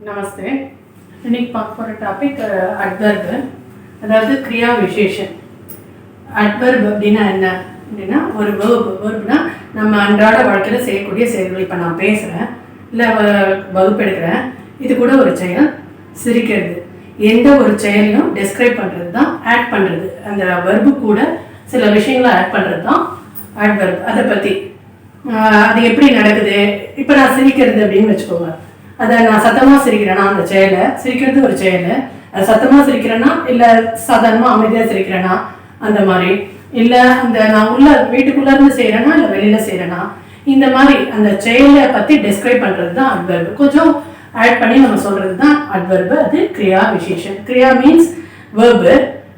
நமஸ்தே. இன்னைக்கு பார்க்க போகிற டாபிக் அட்வர்பு, அதாவது கிரியா விசேஷன். அட்வர்ப் அப்படின்னா என்ன அப்படின்னா ஒரு வேர்ப்னா நம்ம அன்றாட வாழ்க்கையில் செய்யக்கூடிய செயல்கள். இப்போ நான் பேசுகிறேன், இல்லை வகுப்பு எடுக்கிறேன், இது கூட ஒரு செயல். சிரிக்கிறது, எந்த ஒரு செயலையும் டெஸ்கிரைப் பண்ணுறது தான் ஆட் பண்ணுறது. அந்த வெர்பு கூட சில விஷயங்களை ஆட் பண்ணுறது தான் அட்வர்ப். அதை பற்றி அது எப்படி நடக்குது. இப்போ நான் சிரிக்கிறது அப்படின்னு வச்சுக்கோங்க. அதை நான் சத்தமாக சிரிக்கிறேன்னா அந்த செயலை, சிரிக்கிறது ஒரு செயல், அது சத்தமாக சிரிக்கிறேன்னா இல்லை சாதாரணமாக அமைதியாக சிரிக்கிறேன்னா அந்த மாதிரி, இல்லை அந்த நான் உள்ள வீட்டுக்குள்ளே இருந்து செய்கிறேன்னா இல்லை வெளியில் செய்கிறேன்னா, இந்த மாதிரி அந்த செயலை பற்றி டெஸ்கிரைப் பண்ணுறது தான் அட்வர்பு. கொஞ்சம் ஆட் பண்ணி நம்ம சொல்கிறது தான் அட்வர்பு. அது கிரியா விசேஷன். கிரியா மீன்ஸ் வேர்பு,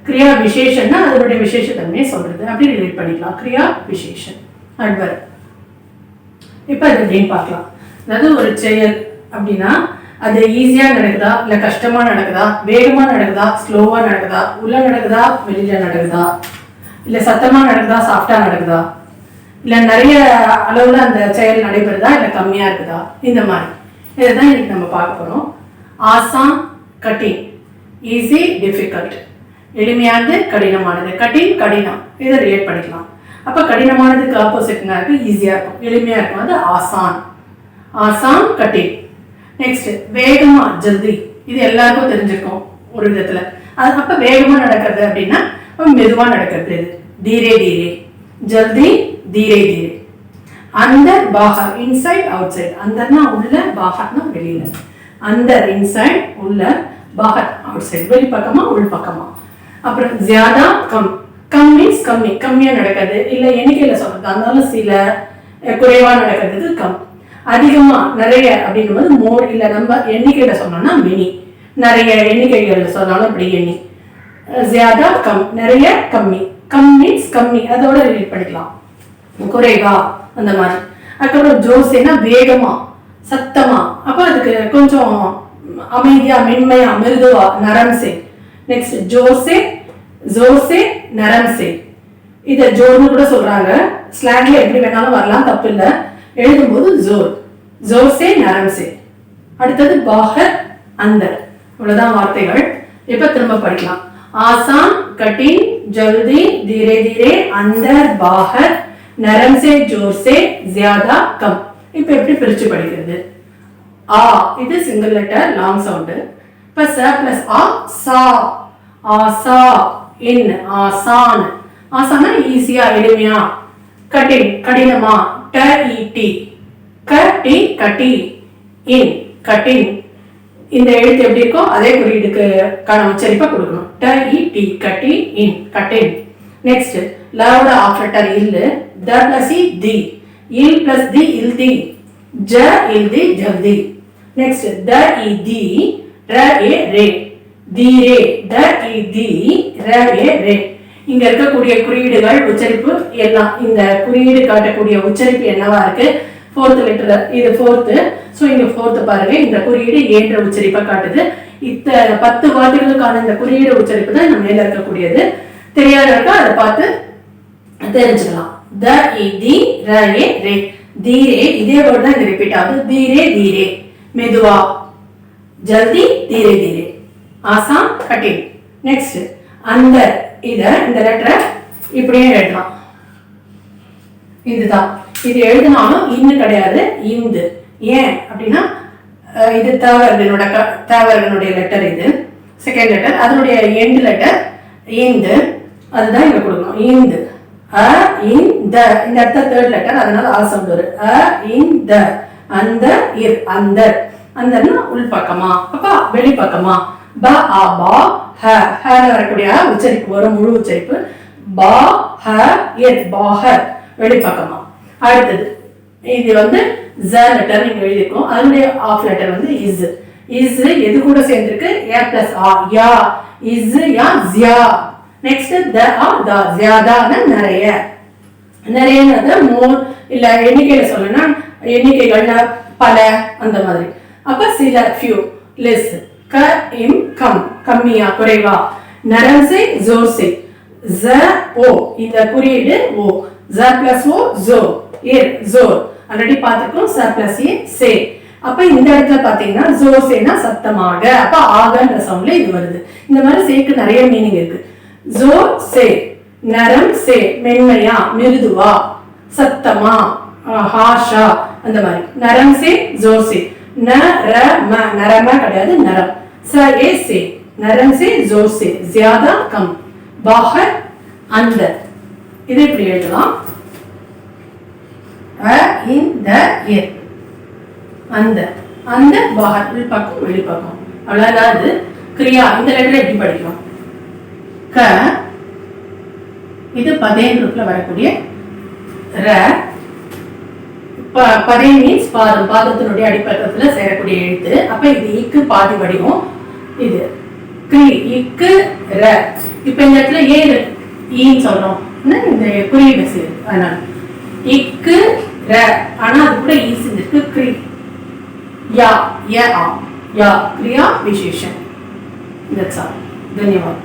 கிரியா விசேஷன்னா அதனுடைய விசேஷத்தன்மையை சொல்கிறது. அப்படி ரிலேட் பண்ணிக்கலாம். கிரியா விசேஷன் அட்வர்ப். இப்போ அது எப்படின்னு பார்க்கலாம். அதாவது ஒரு செயல் அப்படின்னா அது ஈஸியாக நடக்குதா இல்லை கஷ்டமாக நடக்குதா, வேகமாக நடக்குதா ஸ்லோவாக நடக்குதா, உள்ளே நடக்குதா வெளியில் நடக்குதா, இல்லை சத்தமாக நடக்குதா சாஃப்டாக நடக்குதா, இல்லை நிறைய அளவில் அந்த செயல் நடைபெறுதா இல்லை கம்மியாக இருக்குதா, இந்த மாதிரி இதை தான் இன்னைக்கு நம்ம பார்க்க போகிறோம். ஆசான் கட்டின், ஈஸி டிஃபிகல்ட், எளிமையானது கடினமானது, கட்டின் கடினம், இதை ரிலேட் பண்ணிக்கலாம். அப்போ கடினமானதுக்கு ஆப்போசிட்னா இருக்கு ஈஸியாக இருக்கும், எளிமையாக இருக்கும். அது ஆசான், ஆசான் கட்டின். நெக்ஸ்ட் வேகமா ஜல்தி, இது எல்லாருக்கும் தெரிஞ்சிருக்கும் ஒரு விதத்துல. அது அப்ப வேகமா நடக்கிறது அப்படின்னா மெதுவா நடக்கிறது. இது தீரே தீரே, ஜல்தி தீரே தீரே. அந்தர் பாஹர், இன்சைட் அவுட் சைட். அந்தர்னா உள்ள, பாஹர்னா வெளியில. அந்தர் இன்சைட், உள்ள, பாஹர் அவுட் சைட், வெளி பக்கமா உள் பக்கமா. அப்புறம் ஜியாதா கம், கம் மீன்ஸ் கம்மி, கம்மியா நடக்கிறது இல்ல எண்ணிக்கையில சொல்றது, அதனால சில குறைவா நடக்கிறதுக்கு கம். அதிகமா நிறைய அப்படிங்கும்போது மோர், இல்ல நம்ம எண்ணிக்கையில சொன்னோம்னா மினி, நிறைய எண்ணிக்கைகள் சொன்னாலும் இப்படி எண்ணி. ஜியாதா கம், நிறைய கம்மி, கம் மீன்ஸ் கம்மி, அதோட ரிலேட் பண்ணிக்கலாம். குறைவா அந்த மாதிரி. அதுக்கப்புறம் ஜோசேனா வேகமா சத்தமா, அப்ப அதுக்கு கொஞ்சம் அமைதியா மென்மையா மிருதுவா, நரம்சே. நெக்ஸ்ட் ஜோசே, ஜோசே நரம்சே, இத ஜோர்னு கூட சொல்றாங்க. ஸ்லாங்ல எப்படி வேணாலும் வரலாம், தப்பு இல்லை. எழுதும்போது ஜோர், ஜோர்சே நரம்சே. அடுத்தது பாஹர் அந்தர். இவ்வளவுதான் வார்த்தைகள். இப்ப திரும்ப படிக்கலாம். ஆசான் கட்டின், ஜல்தி தீரே தீரே, அந்தர் பாஹர், நரம்சே ஜோர்சே, ஜியாதா கம். இப்ப எப்படி பிரிச்சு படிக்கிறது? ஆ இது சிங்கிள் லெட்டர் லாங் சவுண்ட். இப்ப ச பிளஸ் ஆ, சா, ஆசா, இன், ஆசான். ஆசானா ஈஸியா எளிமையா, கட்டின் கடினமா, ட இ டி, கட்டி கட்டி, இன் கட்டின். இந்த எழுத்து எப்படி இருக்கோ அதே குறியீடுக்கு கான உச்சரிப்பை கொடுக்கணும். ட இ டி, கட்டி, இன் கட்டின். நெக்ஸ்ட் லவோட ஆஃப் லெட்டர் இல்லு, த பிளஸ் இ தி, இல் பிளஸ் தி இல் தி, ஜ இல் தி ஜல்தி. நெக்ஸ்ட் த இ தி, ர ஏ ரே, தீரே, த இ தி, ர ஏ ரே. இங்க இருக்கக்கூடிய குறியீடுகள் உச்சரிப்பு எல்லாம், இந்த குறியீடு காட்டக்கூடிய உச்சரிப்பு என்னவா இருக்கு? ஃபோர்த் லெட்டர், இது ஃபோர்த். ஸோ இங்க ஃபோர்த் பாருங்க, இந்த குறியீடு ஏன்ற உச்சரிப்பை காட்டுது. 10 வார்த்தைகளுக்கான இந்த குறியீடு உச்சரிப்பு தான் நம்ம மேல இருக்கக்கூடியது. தெரியாதவர்கள் அதை பார்த்து தெரிஞ்சுக்கலாம். த இ தி, ர ஏ ரே, தீரே. இதே வேர்ட் தான் இங்க ரிப்பீட் ஆகுது. தீரே தீரே, மெதுவா, ஜல்தி தீரே தீரே, ஆசான் கட்டின். நெக்ஸ்ட் அந்த இத, இந்த லெட்டரை இப்படியே எழுதலாம். இதுதான், இது எழுதினாலும் இன்னும் கிடையாது, இந்து. ஏன் அப்படின்னா இது தேவர்களுடைய லெட்டர், இது செகண்ட் லெட்டர், அதனுடைய எண்ட் லெட்டர் இந்து, அதுதான் இங்க கொடுக்கணும். இந்து, அ இன் த, இந்த இடத்துல தேர்ட் லெட்டர், அதனால ஆ சவுண்ட் வரும். அ இன் த, அந்த இர், அந்த, அந்தன்னா உள் பக்கமா, அப்ப வெளிப்பக்கமா. ப ஆ பா, ஹ, ஹ வரக்கூடிய உச்சரிப்பு வரும், முழு உச்சரிப்பு. பா ஹ இர், பாஹர், வெளிப்பக்கமா. அடுத்தது இது வந்து ஜ லெட்டர் நீங்க எழுதிருக்கோம். அதனுடைய ஆஃப் லெட்டர் வந்து இஸ். இஸ் எது கூட சேர்ந்திருக்கு? ஏ பிளஸ் ஆ, யா, இஸ் யா ஜியா. நெக்ஸ்ட் த ஆ தா, ஜியாதான நிறைய, நிறையது மோர், இல்ல எண்ணிக்கையில சொல்லணும்னா எண்ணிக்கைகள்ல பல, அந்த மாதிரி. அப்ப சில, ஃபியூ, லெஸ். க இம் கம், கம்மியா குறைவா. நரம்சே ஜோர்சே, ஜ ஓ, இந்த குறியீடு ஓ, ஜ பிளஸ் ஓ ஜோ, இர் ஜோர். ஆல்ரெடி பார்த்துக்கோம். ச பிளஸ் ஏ சே. அப்ப இந்த இடத்துல பாத்தீங்கன்னா ஜோசேனா சத்தமாக, அப்ப ஆகன்ற சவுண்ட்ல இது வருது. இந்த மாதிரி சேக்கு நிறைய மீனிங் இருக்கு. ஜோ சே நரம் சே மென்மையா மிருதுவா சத்தமா ஹாஷா அந்த மாதிரி. நரம் சே ஜோசே நரம நரம கிடையாது நரம். ச ஏ சே நரம் சே ஜோசே ஜியாதா கம் பாஹர் அந்த. இதை இப்படி எழுதலாம். இந்த அந்த அந்த பாஹர் உள்பக்கம் வெளிப்பக்கம். அவ்வளவுதான் இது கிரியா. இந்த லெட்டர் எப்படி படிக்கிறோம்? க இது பதேன் ரூப்ல வரக்கூடிய ர. பதே மீன்ஸ் பாதம், பாதத்தினுடைய அடிப்பக்கத்துல சேரக்கூடிய எழுத்து. அப்ப இது இக்கு பாதி வடிவம். இது கிரி இக்கு ர. இப்ப இந்த இடத்துல ஏ ஈன்னு சொல்றோம், இந்த குறியீடு சேரு. அதனால இக்கு ர, ஆனா அது கூட ஈ செஞ்சிருக்கு. கிரி या या क्रिया विशेषण. धन्यवाद.